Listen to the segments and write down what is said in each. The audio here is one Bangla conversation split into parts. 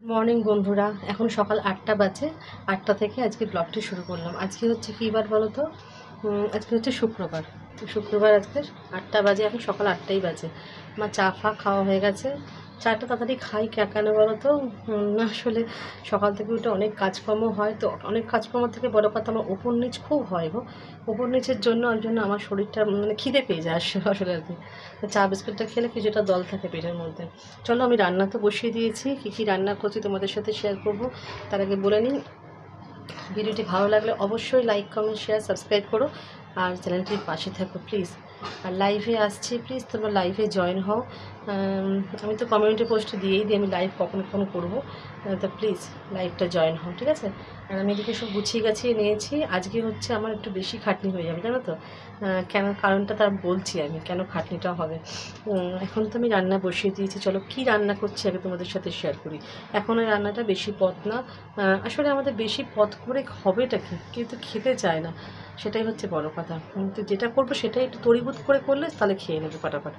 মর্নিং বন্ধুরা, এখন সকাল 8টা বাজে। 8টা থেকে আজকে ব্লগটি শুরু করলাম। আজকে হচ্ছে কী বার বলো তো? আজকে হচ্ছে শুক্রবার। তো শুক্রবার আজকে 8টা বাজে, এখন সকাল 8টাই বাজে। আমার চা ফা খাওয়া হয়ে গেছে। চাটা তাড়াতাড়ি খাই কেন বলো তো? আসলে সকাল থেকে উঠে অনেক কাজকর্ম হয়, তো অনেক কাজকর্ম থেকে বড় কথা আমার ওপর নিচ খুব হয় গো। ওপর নিচের জন্য আমার শরীরটা খিদে পেয়ে যায় আসলে আর কি। চা বিস্কুটটা খেলে কিছুটা দল থাকে পেটের মধ্যে। চলো, আমি রান্না তো বসিয়ে দিয়েছি। কী রান্না করছি তোমাদের সাথে শেয়ার করব। তার আগে বলে নিই, ভিডিওটি ভালো লাগলে অবশ্যই লাইক কমেন্ট শেয়ার সাবস্ক্রাইব করো, আর চ্যানেলটির পাশে থাকো প্লিজ। আর লাইভে আসছি, প্লিজ তোমরা লাইভে জয়েন হও। আমি তো কমিউনিটি পোস্টে দিয়েই দিই আমি লাইভ কখন করবো, তো প্লিজ লাইভটা জয়েন হও, ঠিক আছে? আর আমি এদিকে সব গুছিয়ে গাছিয়ে নিয়েছি। আজকে হচ্ছে আমার একটু বেশি খাটনি হয়ে যাবে, জানো তো? কেন, কারণটা তার বলছি আমি কেন খাটনিটা হবে। এখন তো আমি রান্না বসিয়ে দিয়েছি। চলো, কি রান্না করছি আগে তোমাদের সাথে শেয়ার করি। এখন ওই রান্নাটা বেশি পথ না। আসলে আমাদের বেশি পথ করে হবেটা কি, কেউ তো খেতে চায় না, সেটাই হচ্ছে বড় কথা। তো যেটা করবো সেটাই একটু তড়িঘড়ি করে করলে তাহলে খেয়ে নেবে ফাটাফাট।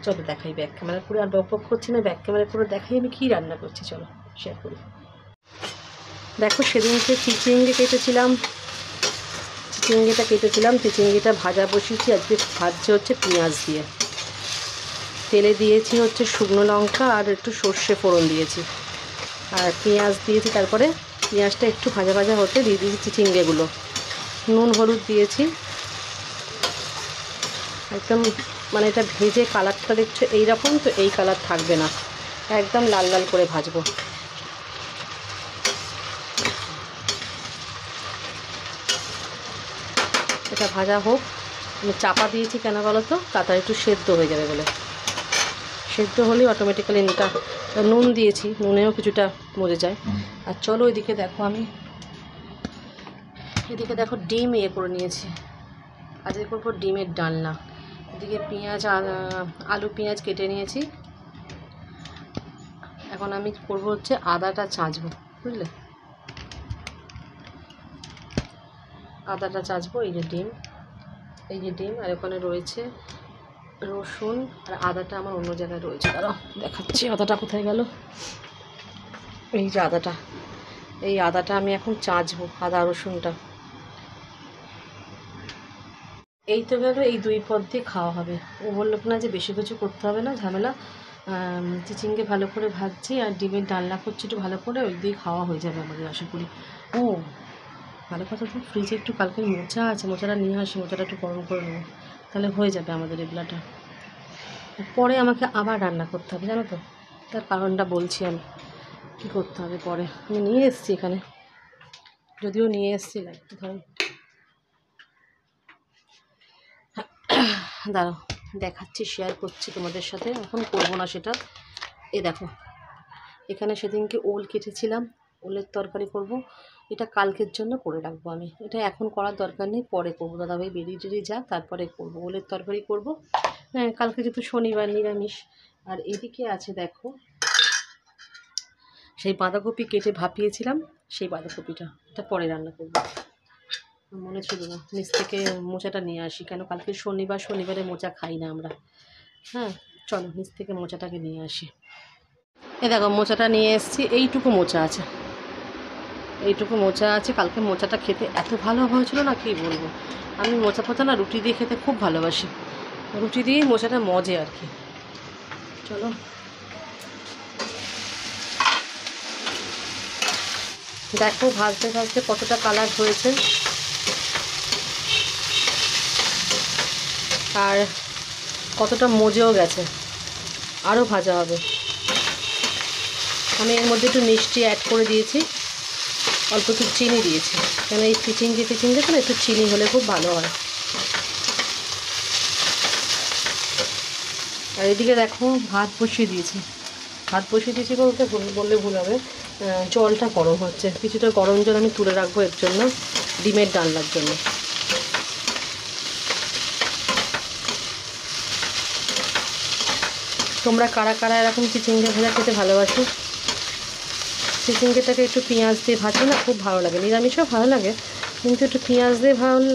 চলো দেখাই ব্যাক ক্যামেরা করে, আর বক করছি না, ব্যাক ক্যামেরা করে দেখাই আমি কী রান্না করছি। চলো শেয়ার করি। দেখো, সেদিনকে চিচিঙ্গে কেটেছিলাম, চিচিঙ্গিটা ভাজা বসিয়েছি। আজকে ভাজছে হচ্ছে পেঁয়াজ দিয়ে। তেলে দিয়েছি হচ্ছে শুকনো লঙ্কা আর একটু সর্ষে ফোড়ন দিয়েছি, আর পেঁয়াজ দিয়েছি। তারপরে পেঁয়াজটা একটু ভাজা ভাজা হতে দিয়ে দিয়েছি চিচিঙ্গেগুলো, নুন হলুদ দিয়েছি। একদম এটা ভেজে কালারটা দেখছো এইরকম, তো এই কালার থাকবে না, একদম লাল লাল করে ভাজবো। এটা ভাজা হোক। আমি চাপা দিয়েছি কেন বলো তো? তাড়াতাড়ি একটু সেদ্ধ হয়ে যাবে বলে। সেদ্ধ হলেই অটোমেটিক্যালি এটা, নুন দিয়েছি, নুনেও কিছুটা মরে যায়। আর চলো এদিকে দেখো, আমি এদিকে দেখো ডিম করে নিয়েছি। আজকে করবো ডিমের ডালনা। এদিকে পেঁয়াজ, আলু পেঁয়াজ কেটে নিয়েছি। এখন আমি করবো হচ্ছে আদাটা চাঁচবো, বুঝলে? আদাটা চাঁচবো। এই যে ডিম, আর ওখানে রয়েছে রসুন, আর আদাটা আমার অন্য জায়গায় রয়েছে। দাঁড়াও দেখাচ্ছি আদাটা কোথায় গেল। এই যে এই আদাটা আমি এখন চাঁচবো, আদা রসুনটা। এই তো গেল, এই দুই পদ দিয়ে খাওয়া হবে। ও বললো না যে বেশি কিছু করতে হবে না, ঝামেলা। চিচিঙ্গে ভালো করে ভাজছি আর ডিমের ডালনা করছি একটু ভালো করে, ওই দিয়ে খাওয়া হয়ে যাবে আমাদের আশা করি। ও ভালো কথা, তো ফ্রিজে একটু কালকে মোচা আছে, মোচাটা নিয়ে আসি, মোচাটা একটু গরম করে নেবো, তাহলে হয়ে যাবে আমাদের এগুলাটা। পরে আমাকে আবার রান্না করতে হবে, জানো তো? তার কারণটা বলছি আমি কী করতে হবে পরে। আমি নিয়ে এসেছি এখানে, যদিও নিয়ে এসেছি না, ধরো দাঁড়াও দেখাচ্ছি, শেয়ার করছি তোমাদের সাথে। এখন করবো না সেটা। এ দেখো, এখানে সেদিনকে ওল কেটেছিলাম, ওলের তরকারি করব। এটা কালকের জন্য করে রাখবো আমি, এটা এখন করার দরকার নেই, পরে করবো। দাদাভাই বেরিয়ে টেরিয়ে যাক, তারপরে করবো ওলের তরকারি করব। হ্যাঁ, কালকে যেহেতু শনিবার, নিরামিষ। আর এদিকে আছে দেখো, সেই বাঁধাকপি কেটে ভাপিয়েছিলাম, সেই বাঁধাকপিটা, এটা পরে রান্না করব। মনে ছিল না, নিচ থেকে মোচাটা নিয়ে আসি, কেন কালকে শনিবারে মোচা খাই না আমরা। হ্যাঁ, চলো নিচ থেকে মোচাটাকে নিয়ে আসি। এ দেখো, মোচাটা নিয়ে এসেছি। এইটুকু মোচা আছে। কালকে মোচাটা খেতে এত ভালো হয়েছিল না, কি বলবো। আমি মোচা পোচা না রুটি দিয়ে খেতে খুব ভালোবাসি, রুটি দিয়েই মোচাটা মজে আর কি। চলো দেখো, ভাজতে ভাজতে কতটা কালার হয়েছে, আর কতটা মজেও গেছে, আরও ভাজা হবে। আমি এর মধ্যে একটু মিষ্টি অ্যাড করে দিয়েছি, অল্প একটু চিনি দিয়েছি, কেন এই চিচিঙ্গে তো না একটু চিনি হলে খুব ভালো হয়। আর এদিকে দেখো, ভাত বসিয়ে দিয়েছি বলতে বললে ভুল হবে। জলটা গরম হচ্ছে, কিছুটা গরম জল আমি তুলে রাখবো এর জন্য, ডিমের ডালনার জন্য। তোমরা কারা কারা এরকম চিচিঙ্গে ভাজা খেতে ভালোবাসো? চিচিঙ্গেটাকে একটু পেঁয়াজ দিয়ে ভাজলে না খুব ভালো লাগে, নিরামিষও ভালো লাগে, কিন্তু একটু পেঁয়াজ দিয়ে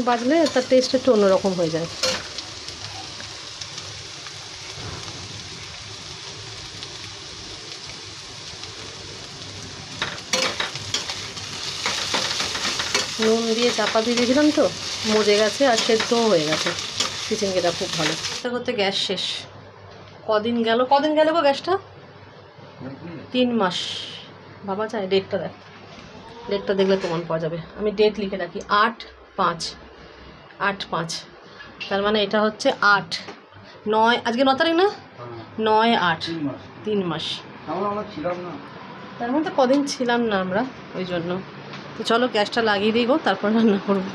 ভাজলে তার টেস্ট একটু অন্যরকম হয়ে যায়। নুন দিয়ে চাপা দিয়ে দিয়েছিলাম তো, মজে গেছে আর সেদ্ধও হয়ে গেছে। চিচিঙ্গেটা খুব ভালো। এটা করতে গ্যাস শেষ। কদিন গেল গো গ্যাসটা? 3 মাস। বাবা চাই ডেটটা দেখ, ডেটটা দেখলে প্রমাণ পাওয়া যাবে। আমি ডেট লিখে রাখি 8/5, 8/5। তার মানে এটা হচ্ছে 8/9, আজকে 9 তারিখ না? 9/8, 3 মাস। তার মধ্যে কদিন ছিলাম না আমরা, ওই জন্য। তো চলো গ্যাসটা লাগিয়ে দিই গো, তারপর রান্না করবো।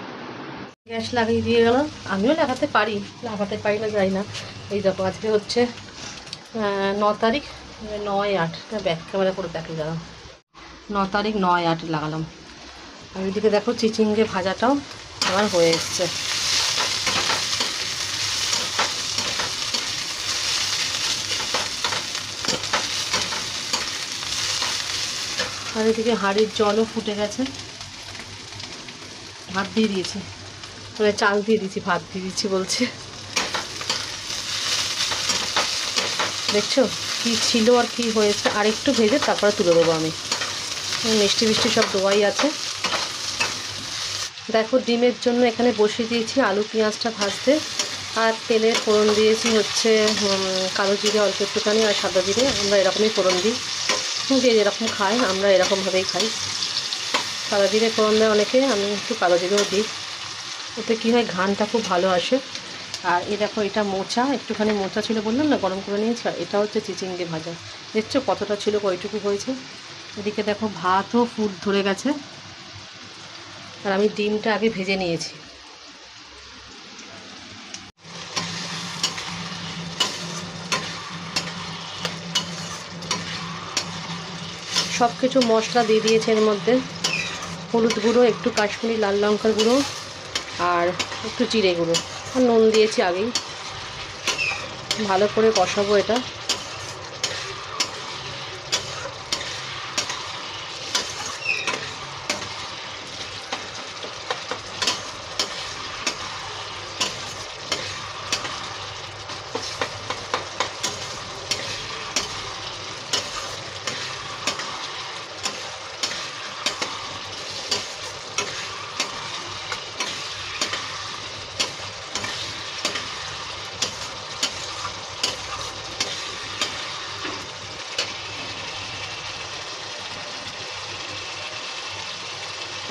গ্যাস লাগিয়ে দিয়ে গেল। আমিও লাগাতে পারি না যাই না। এই দেখো আজকে হচ্ছে 9 তারিখ, 9/8। ব্যাক ক্যামেরা করে দেখে গেলাম। 9 তারিখ 9/8 লাগালাম। আর ওইদিকে দেখো চিচিঙ্গে ভাজাটাও আমার হয়ে এসছে। আর এদিকে হাঁড়ির জলও ফুটে গেছে। ভাত দিয়ে দিয়েছি, মানে চাল দিয়ে দিয়েছি, ভাত দিয়ে দিচ্ছি বলছে। দেখছো কি ছিল আর কি হয়েছে। আর একটু ভেজে তারপরে তুলে দেবো আমি। মিষ্টি মিষ্টি সব দোয়াই আছে। দেখো ডিমের জন্য এখানে বসিয়ে দিয়েছি আলু পেঁয়াজটা ভাজতে। আর তেলের ফোড়ন দিয়েছি হচ্ছে কালো জিরে অল্প একটুখানি আর সাদা জিরে। আমরা এরকমই ফোড়ন দিই, যে যেরকম খাই আমরা এরকমভাবেই খাই। সাদা জিরে ফোড়ন দেয় অনেকে, আমি একটু কালো জিরেও দিই। ওতে কী হয় ঘ্রাণটা খুব ভালো আসে। আর এই দেখো এটা মোচা, একটুখানি মোচা ছিল বললাম না, গরম করে নিয়েছি। আর এটা হচ্ছে চিচিঙ্গে ভাজা। দেখছো কতটা ছিল, কয়টুকু হয়েছে। এদিকে দেখো ভাতও ফুট ধরে গেছে। আর আমি ডিমটা আগে ভেজে নিয়েছি। সব কিছু মশলা দিয়ে দিয়েছে এর মধ্যে। হলুদ গুঁড়ো, একটু কাশ্মীরি লাল লঙ্কার গুঁড়ো, আর একটু জিরে গুঁড়ো, আর নুন দিয়েছি আগেই। ভালো করে কষাবো এটা।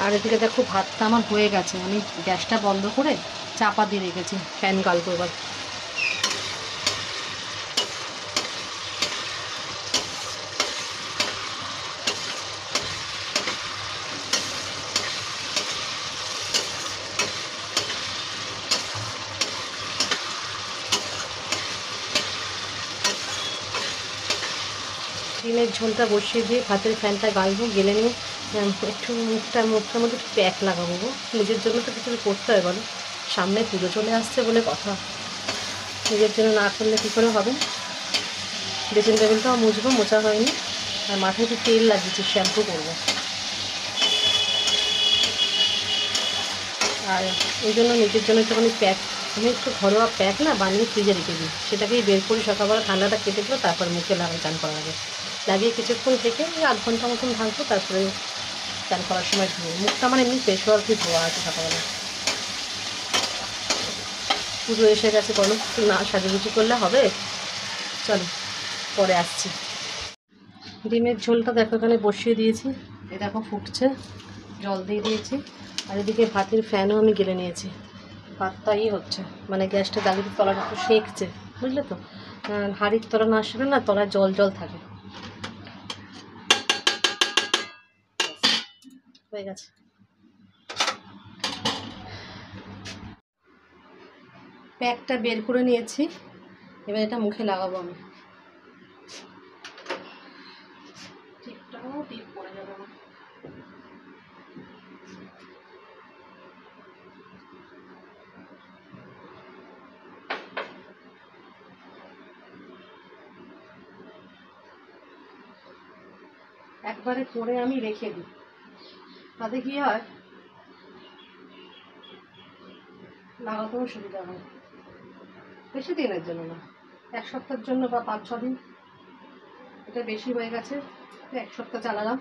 আর এদিকে দেখো ভাতটা আমার হয়ে গেছে। আমি গ্যাসটা বন্ধ করে চাপা দিয়ে রেখেছি, ফ্যান গালবো এবার। ডিমের ঝোলটা বসিয়ে দিয়ে ভাতের ফ্যানটা গালবো, গেলে নিয়ে একটু মুখটার মধ্যে একটু প্যাক লাগাবো। নিজের জন্য তো কিছু করতে হয় বলো, সামনে পুজো চলে আসছে বলে কথা। নিজের জন্য না করলে কী করে হবে। ড্রেসিং টেবিলটাও মুছবো, মোছা হয়নি। আর মাথায় একটু তেল লাগিয়েছি, শ্যাম্পু করবো। আর ওই জন্য নিজের জন্য একটুখানি প্যাক, আমি একটু ঘরোয়া প্যাক না বানিয়ে ফ্রিজে রেখে দিই। সেটাকেই বের করি সকালবেলা, ঠান্ডাটা কেটে দিল, তারপর মুখে লাগাই চান করার আগে। লাগিয়ে কিছুক্ষণ থেকে ওই 8 ঘন্টা মতন থাকবো, তারপরে চান করার সময় ধুবো মুখটা। আমার এমনি ফেস ওয়াশ দিয়ে ধোয়া আছে সকালবেলা। পুজো এসে গেছে, বলো না সাজুগুজু করলে হবে? চলো পরে আসছি। ডিমের ঝোলটা দেখো এখানে বসিয়ে দিয়েছি, এ দেখো ফুটছে, জল দিয়ে দিয়েছি। আর এদিকে ভাতের ফ্যানও আমি গেলে নিয়েছি। ভাতটাই হচ্ছে, মানে গ্যাসটা জ্বালিয়ে তলাটা একটু সেঁকছে, বুঝলে তো। হাঁড়ির তলা না আসলে না, তলায় জল জল থাকে। হয়ে গেছে। প্যাকটা বের করে নিয়েছি, এবার এটা মুখে লাগাবো আমি। টিপটাও টিপ পড়ে যাবে আমার। একবারে করে আমি রেখে দিই, তাতে কি হয় লাগাতেও সুবিধা হয়। বেশি দিনের জন্য না, 1 সপ্তাহের জন্য বা 5-6 দিন। এটা বেশি হয়ে গেছে, 1 সপ্তাহ চালালাম।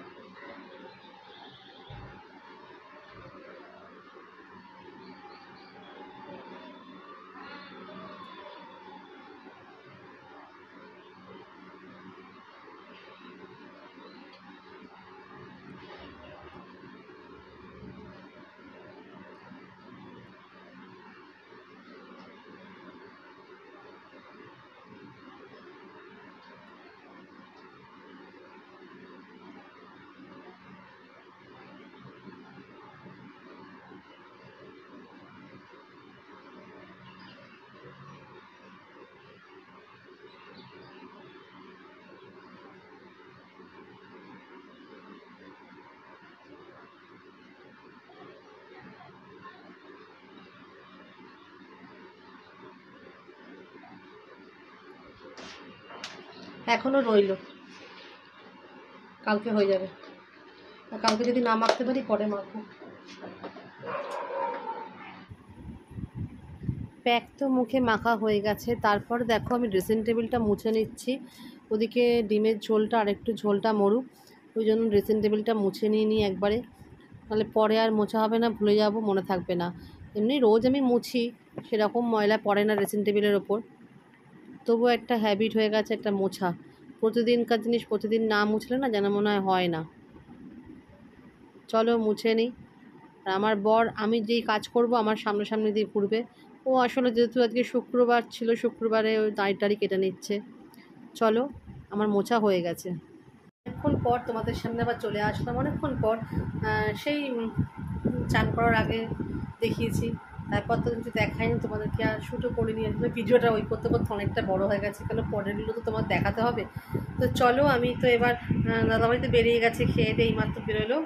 এখনও রইল, কালকে হয়ে যাবে। কালকে যদি না মাখতে পারি পরে মাখবো। প্যাক তো মুখে মাখা হয়ে গেছে। তারপর দেখো আমি ড্রেসিং টেবিলটা মুছে নিচ্ছি। ওদিকে ডিমের ঝোলটা আরেকটু ঝোলটা মরুক, ওই জন্য ড্রেসিং টেবিলটা মুছে নিই একবারে, তাহলে পরে আর মোছা হবে না, ভুলে যাব, মনে থাকবে না। এমনি রোজ আমি মুছি, সেরকম ময়লা পড়ে না ড্রেসিং টেবিলের ওপর, তবুও একটা হ্যাবিট হয়ে গেছে একটা মোছা। প্রতিদিনকার জিনিস প্রতিদিন না মুছলে না যেন মনে হয় না। চলো মুছে নিই। আর আমার বর আমি যেই কাজ করব আমার সামনাসামনি দিয়ে ঘুরবে। ও আসলে যেহেতু আজকে শুক্রবার ছিল, শুক্রবারে ওই দাড়ি কেটে নিচ্ছে। চলো, আমার মোছা হয়ে গেছে। অনেকক্ষণ পর তোমাদের সামনে আবার চলে আসলাম, অনেকক্ষণ পর। সেই চান করার আগে দেখিয়েছি, তারপর তো কিছু দেখাইনি তোমাদেরকে, আর শ্যুটও করিনি। আসলে ভিডিওটা ওই করতে করতে অনেকটা বড় হয়ে গেছে, কেন পরেরগুলো তো তোমার দেখাতে হবে। তো চলো, আমি তো এবার দাদাবাড়িতে বেরিয়ে গেছে, খেয়ে দিয়ে এইমাত্র বেরোলো।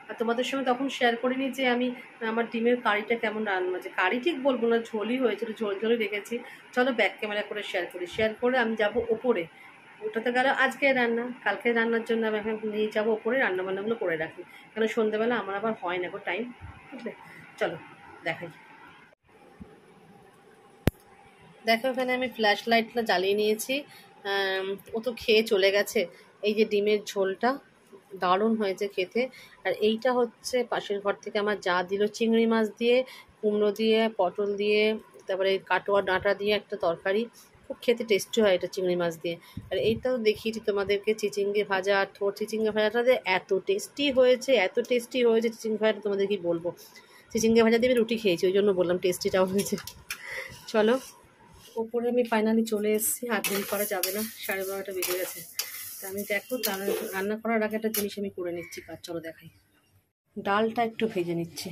আর তোমাদের সঙ্গে তখন শেয়ার করিনি যে আমি আমার ডিমের কারিটা কেমন রান্না হয়েছে। কারি ঠিক বলবো না, ঝোলই হয়েছিল, ঝোল ঝোলই রেখেছি। চলো ব্যাক ক্যামেরা করে শেয়ার করে আমি যাব ওপরে। ওটাতে গেল আজকে রান্না, কালকে রান্নার জন্য আমি এখন নিয়ে যাবো ওপরে, রান্নাবান্নাগুলো করে রাখি, কেন সন্ধ্যেবেলা আমার আবার হয় না গো টাইম, বুঝলে। চলো দেখাই। দেখো এখানে আমি ফ্ল্যাশ লাইটটা জ্বালিয়ে নিয়েছি। ও তো খেয়ে চলে গেছে। এই যে ডিমের ঝোলটা দারুণ হয়েছে খেতে। আর এইটা হচ্ছে পাশের ঘর থেকে আমার যা দিল, চিংড়ি মাছ দিয়ে, কুমড়ো দিয়ে, পটল দিয়ে, তারপরে কাটোয়া ডাঁটা দিয়ে একটা তরকারি, খুব খেতে টেস্টি হয় এটা চিংড়ি মাছ দিয়ে। আর এইটাও দেখিয়েছি তোমাদেরকে চিচিঙ্গে ভাজা, আর থোর চিচিঙ্গে ভাজাটা যে এত টেস্টি হয়েছে, এত টেস্টি হয়েছে চিচিঙ্গে ভাজাটা, তোমাদের কি বলবো। চিচিঙ্গে ভাজা দিয়ে রুটি খেয়েছি, ওই জন্য বললাম টেস্টিটাও হয়েছে। চলো ওপরে আমি ফাইনালি চলে এসেছি, আর দেরি করা যাবে না, 12:30 বেজে গেছে। তা আমি দেখো রান্না করার আগে একটা জিনিস আমি করে নিচ্ছি কাজ, চলো দেখাই। ডালটা একটু ভেজে নিচ্ছি,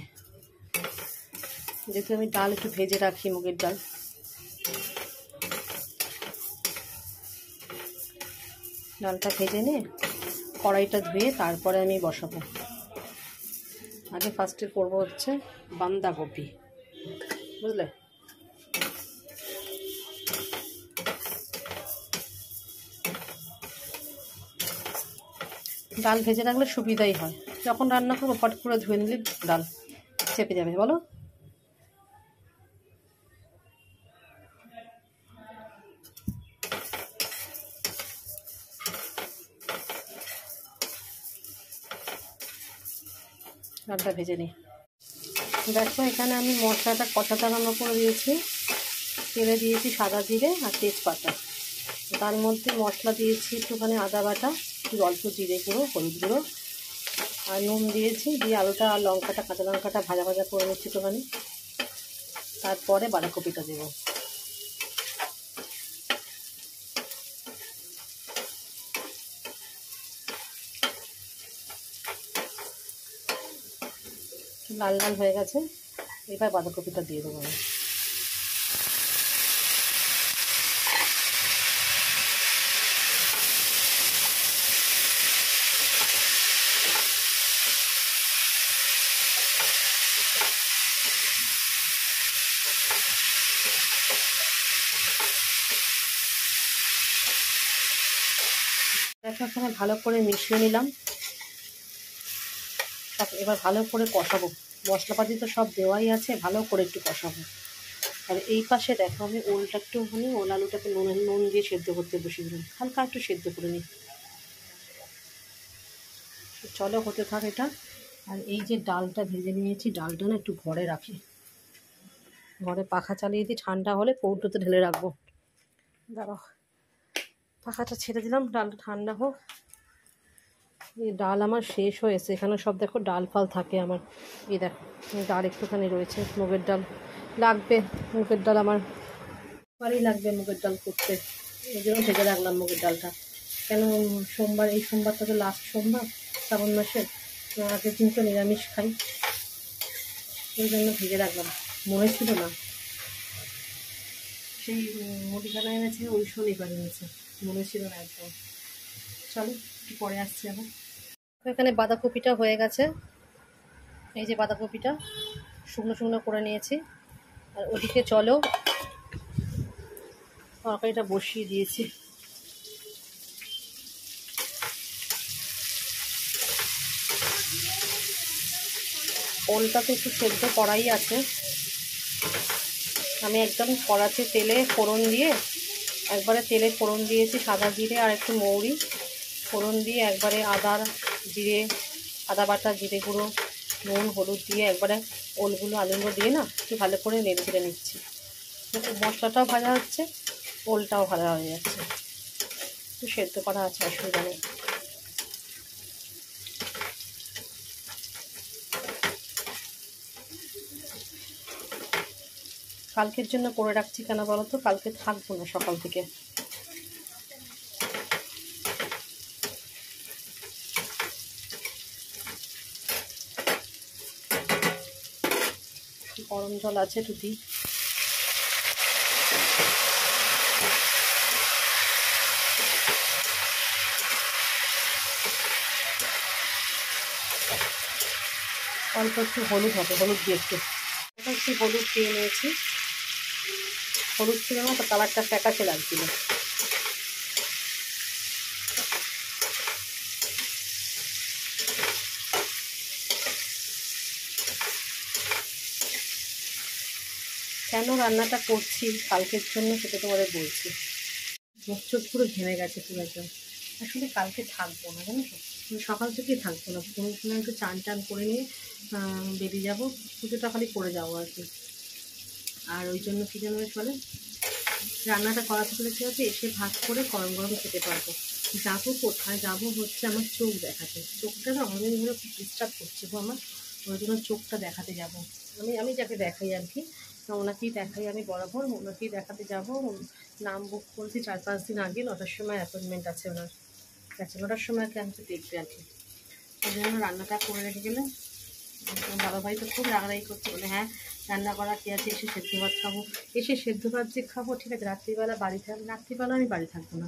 যেহেতু আমি ডাল একটু ভেজে রাখি, মুগের ডাল। ডালটা ভেজে নিয়ে কড়াইটা ধুয়ে তারপরে আমি বসাবো। আগে ফার্স্টে করবো হচ্ছে বাঁধাকপি, বুঝলে। ডাল ভেজে রাখলে সুবিধাই হয়, যখন রান্না করবো ফট করে ধুয়ে নিলে ডাল চেপে যাবে, বলো। ডালটা ভেজে নিই। দেখো এখানে আমি মশলাটা কষাতে আরম্ভ করে দিয়েছি। তেলে দিয়েছি সাদা জিরে আর তেজপাতা, তার মধ্যে মশলা দিয়েছি একটুখানি আদা বাটা, একটু অল্প জিরে গুঁড়ো, হলুদ গুঁড়ো আর নুন দিয়েছি। দিয়ে আলুটা আর লঙ্কাটা, কাঁচা লঙ্কাটা ভাজা ভাজা করে নিচ্ছি একটুখানি। তারপরে বাঁধাকপিটা দেবো। লাল লাল হয়ে গেছে, এবার বাঁধাকপিটা দিয়ে দেবো আমি। এখানে ভালো করে মিশিয়ে নিলাম, এবার ভালো করে কষাবো। মশলাপাতি তো সব দেওয়াই আছে, ভালো করে একটু কষাবো। আর এই পাশে দেখো আমি ওলটা একটুখানি, ওল আলুটাকে নুন দিয়ে সেদ্ধ করতে বসিয়ে দিলাম, হালকা একটু সেদ্ধ করে নিই। চলো হতে থাক এটা। আর এই যে ডালটা ভেজে নিয়েছি, ডালটা না একটু ঘরে রাখি, ঘরে পাখা চালিয়ে দিই, ঠান্ডা হলে কৌটোতে ঢেলে রাখবো। দাঁড়াও, পাখাটা ছেড়ে দিলাম, ডালটা ঠান্ডা হোক। এই ডাল আমার শেষ হয়েছে, এখানে সব দেখো ডাল ফাল থাকে আমার। এই দেখো ডাল একটুখানি রয়েছে, মুগের ডাল লাগবে, মুগের ডাল আমার বাড়ি লাগবে মুগের ডাল করতে, এই জন্য ভেজে রাখলাম মুগের ডালটা। কেন সোমবার, এই সোমবারটা তো লাস্ট সোমবার শ্রাবণ মাসের, আগের দিন তো নিরামিষ খাই, এই জন্য ভেজে রাখলাম। মনে ছিল না, সেই মুদিখানা এনেছে ওই শনিবার এনেছে, মনে ছিল না একদম। চলো একটু পরে আসছি আবার। এখানে বাঁধাকপিটা হয়ে গেছে, এই যে বাঁধাকপিটা শুকনো শুকনো করে নিয়েছি। আর ওদিকে চলো তরকারিটা বসিয়ে দিয়েছি। ওলটা তো একটু সেদ্ধ করাই আছে। আমি একদম কড়াতে তেলে ফোড়ন দিয়ে একবারে তেলে ফোড়ন দিয়েছি, সাদা জিরে আর একটু মৌরি ফোড়ন দিয়ে একবারে আদা বাটা, জিরে গুঁড়ো, নুন, হলুদ দিয়ে একবারে ওলগুলো আলুগুলো দিয়ে না একটু ভালো করে নেড়ে চেড়ে নিচ্ছি। মশলাটাও ভাজা হচ্ছে, ওলটাও ভাজা হয়ে যাচ্ছে, একটু সেদ্ধ করা আছে, অসুবিধা নেই। কালকের জন্য করে রাখছি কেন বলো তো, কালকে থাকবো না সকাল থেকে। গরম জল আছে একটু দিই। অল্প একটু হলুদ হবে, হলুদ দিয়ে একটু হলুদ দিয়ে নিয়েছি। হলুদ ছিল না তো কালারটা ফ্যাকাশে লাগছিল। কেন রান্নাটা করছি কালকের জন্য সেটা তোমাদের বলছি। মুখ চোখ পুরো ঘেমে গেছে পুরো একদম। আসলে কালকে থাকবো না, জানো তো, সকাল থেকেই থাকবো না। কোনো সময় একটু চান টান করে নিয়ে বেরিয়ে যাবো, পুজোটা খালি করে যাবো আর কি। আর ওই জন্য কী যেন চলে, রান্নাটা করা থাকলে কী হচ্ছে, এসে ভাত করে গরম গরম খেতে পারবো। যাবো কোথায়, যাবো হচ্ছে আমার চোখ দেখাতে। চোখটা না অনেকদিন ধরে খুব ডিস্টার্ব করছে গো আমার, ওই জন্য চোখটা দেখাতে যাবো। আমি যাকে দেখাই আর কি, ওনাকেই দেখাই আমি বরাবর, ওনাকেই দেখাতে যাব। নাম বুক করেছি 4-5 দিন আগে, 9টার সময় অ্যাপয়েন্টমেন্ট আছে ওনার কাছে, 9টার সময় আমাকে দেখবে আর কি। ওই জন্য রান্নাটা করে রেখে গেলে দাদাভাই তো খুব রাগারাগি করছে, বলে হ্যাঁ রান্না করা কী আছে, এসে সেদ্ধ ভাত খাবো। এসে সেদ্ধ ভাত যে খাবো ঠিক আছে, রাত্রিবেলা রাত্রিবেলা আমি বাড়ি থাকবো না।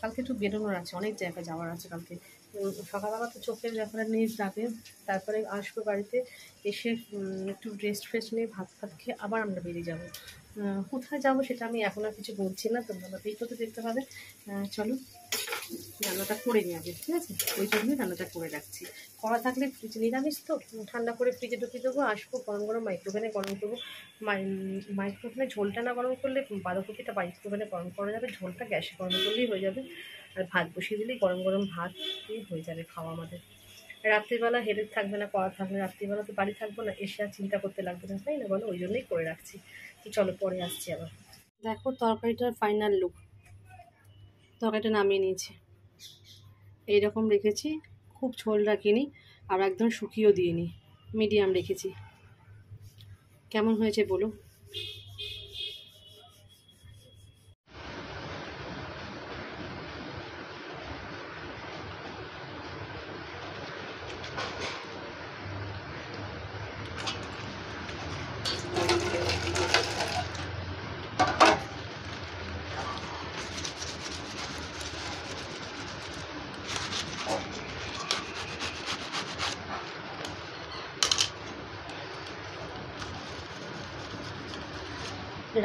কালকে একটু বেরোনোর আছে, অনেক জায়গায় যাওয়ার আছে কালকে। সকালবেলা তো চোখের ব্যাপারে নিয়ে যাবে, তারপরে আসবো বাড়িতে, এসে একটু রেস্ট ফ্রেস্ট নিয়ে ভাত খেয়ে আবার আমরা বেরিয়ে যাবো। কোথায় যাবো সেটা আমি এখন আর কিছু বলছি না, তোমরা তো দেখতে পাবে। চলো রান্নাটা করে নিয়ে যাবে, ঠিক আছে, ওই জন্যই রান্নাটা করে রাখছি। করা থাকলে ফ্রিজে নিরামিষ তো ঠান্ডা করে ফ্রিজে ঢুকিয়ে দেবো, আসবো গরম গরম মাইক্রোওভেনে গরম করবো। মাইক্রোওভেনে ঝোলটা না গরম করলে বাঁধাকপিটা মাইক্রোওভেনে গরম করা যাবে, ঝোলটা গ্যাসে গরম করলেই হয়ে যাবে। আর ভাত বসিয়ে দিলেই গরম গরম ভাত দিয়ে হয়ে যাবে খাওয়া আমাদের। রাত্রিবেলা হেডেক থাকবে না, করা থাকলে রাত্রিবেলা তো বাড়ি থাকবো না, এসে আর চিন্তা করতে লাগবে না, তাই না বলো, ওই জন্যই করে রাখছি। তো চলো পরে আসছি আবার। দেখো তরকারিটার ফাইনাল লুক, তরকারিটা নামিয়ে নিয়েছি, এইরকম রেখেছি, খুব ঝোল রাখিনি আর একদম শুকিয়েও দিইনি, মিডিয়াম রেখেছি। কেমন হয়েছে বলো।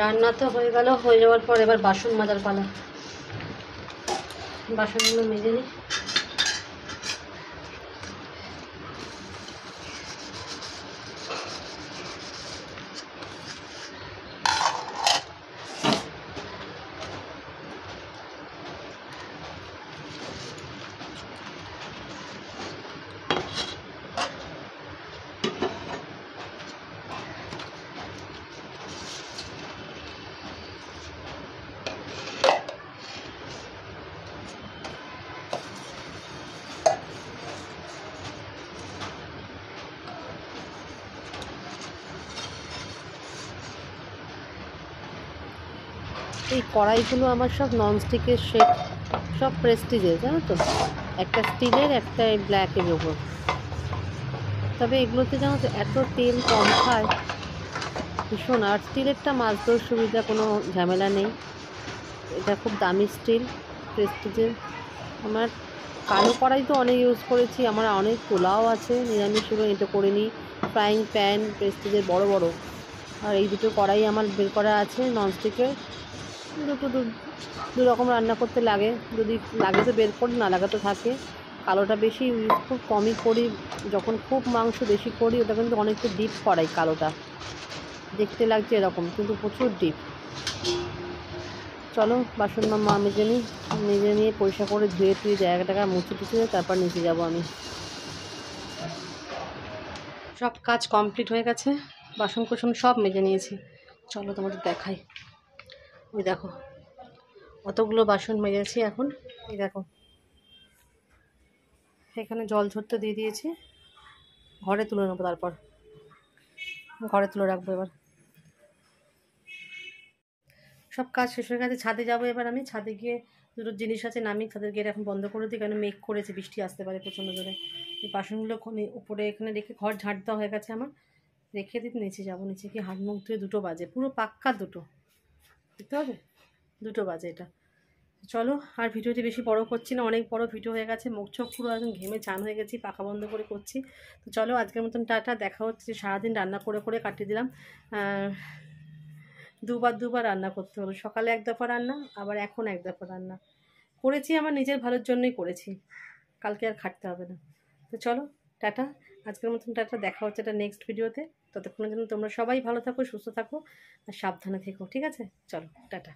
রান্না তো হয়ে গেল, হয়ে যাওয়ার পর এবার বাসন মাজার পালা। বাসনগুলো মেজে নিই। এই কড়াইগুলো আমার সব ননস্টিকের সেট, সব প্রেস্টিজের, জানো তো, একটা স্টিলের একটা ব্ল্যাকের ওপর। তবে এগুলোতে জানো তো এত তেল কম খায় ভীষণ। আর স্টিলেরটা মাজতেও সুবিধা, কোনো ঝামেলা নেই। এটা খুব দামি স্টিল, প্রেস্টিজের। আমার কালো কড়াই তো অনেক ইউজ করেছি, আমার অনেক পোলাও আছে নিরামিষগুলো, এটা করে নিই। ফ্রাইং প্যান প্রেস্টিজের বড় বড়, আর এই দুটো কড়াই আমার বের করা আছে ননস্টিকের। দু রকম রান্না করতে লাগে, যদি লাগে তো বের করে, না লাগা তো থাকে। কালোটা বেশি ইউজ খুব কমই করি। যখন খুব মাংস বেশি করি ওটা কিন্তু অনেকটা ডিপ করাই। কালোটা দেখতে লাগছে এরকম, কিন্তু প্রচুর ডিপ। চলো বাসন মা মেজে নিই, মেজে নিয়ে পরিষ্কার করে ধুয়ে টুয়ে জায়গাটাকে মুছে টুছে তারপর নিচে যাব আমি। সব কাজ কমপ্লিট হয়ে গেছে, বাসন কোসন সব মেজে নিয়েছি। চলো তোমাদের দেখাই। ওই দেখো অতগুলো বাসন মেজেছি এখন। এই দেখো এখানে জল ঝরতে দিয়ে দিয়েছি, ঘরে তুলে নেবো, তারপর ঘরে তুলে রাখবো। এবার সব কাজ শেষ হয়ে গেছে, ছাদে যাবো এবার আমি। ছাদে গিয়ে দুটো জিনিস আছে নামি, ছাদের গেট এখন বন্ধ করে দিই, কারণ মেঘ করেছে, বৃষ্টি আসতে পারে প্রচণ্ড জোরে। এই বাসনগুলো উপরে এখানে রেখে ঘর ঝাঁট দেওয়া হয়ে গেছে আমার, রেখে দিতে নিচে যাবো। নিচে কি হাত মুখ ধুয়ে 2টো বাজে, পুরো পাক্কা 2টো, দেখতে হবে 2টো বাজে এটা। চলো আর ভিডিওটি বেশি বড় করছি না, অনেক বড় ভিডিও হয়ে গেছে, মুখ চোখ পুরো একদম ঘেমে চান হয়ে গেছি, পাখা বন্ধ করে করছি। তো চলো আজকের মতন টাটা, দেখা হচ্ছে। সারাদিন রান্না করে করে কাটিয়ে দিলাম, দুবার রান্না করতে হলো। সকালে 1 দফা রান্না, আবার এখন 1 দফা রান্না করেছি, আমার নিজের ভালোর জন্যই করেছি, কালকে আর খাটতে হবে না। তো চলো টাটা, আজকের মতন টাটা, দেখা হচ্ছে এটা নেক্সট ভিডিওতে। ততক্ষণের জন্য তোমরা সবাই ভালো থাকো, সুস্থ থাকো আর সাবধানে থেকো, ঠিক আছে? চলো টাটা।